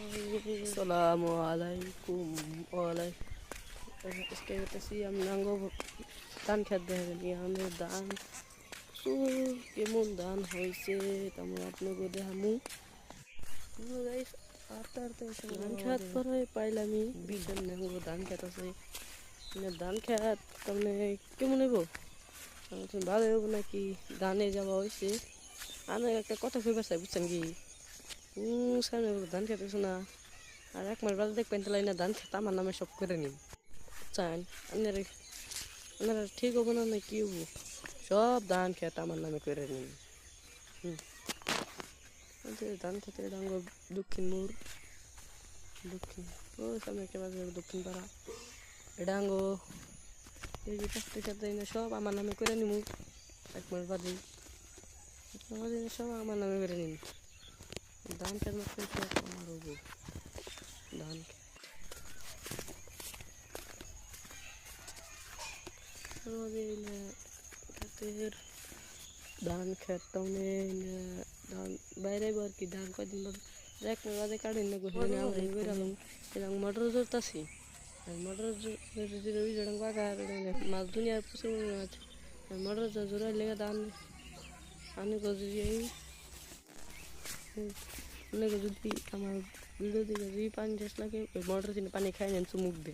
আসসালামু আলাইকুম ওয়ালাইকুম। আজকে হইতেছি আমি নাঙ্গো ধান খেত দেখে নিয়ে আমাদের ধান প্রচুর কেমন ধান হয়েছে তেমন আপনাকে দেখামু। ধান খেত পরে পাইলামি বিশাল নাঙ্গো ধান খেত আছে। ধান খেত তারমানে কেমন হইব ভালো হইব নাকি ধানে যাওয়া হয়েছে। আমি একটা কথা কইবার চাই বুঝছেন কি, সামনে ধান খেত আছে না, আর এক মাস বাদে দেখবেন তাহলে না ধান খেত আমার নামে সব করে নিন চান। আপনারা ঠিক হবো না কি হবো, সব ধান খেত আমার নামে করে নিন। ধান খেতে ডাঙ্গ দক্ষিণ মোড়, দক্ষিণ ও সামনে একটা বাজার দক্ষিণ পাড়া ডাঙ্গ এই যে কাছতে খেতে সব আমার নামে করে নিমু। এক মাস বাদে সব আমার নামে করে নিন। ধান খেত মাত্র সব আমার হবো। ধান খেতের ধান খেত তাহলে ধান বাইরে আর কি ধান কদিন বাদ এক মাস বাদে কাটেন না গোসলে আমরা বেরালাম এরকম মটর ধরতাছি। আর মটর ওই জড়াং বাগার মাছ দুনিয়ার প্রচুর মাছ মটর জোড়ার লেগে ধান আনে যদি আমার ভিডিও দিকে যদি পানি শেষ লাগে ওই মটর কিনে পানি খাই নেন চুমুক দে।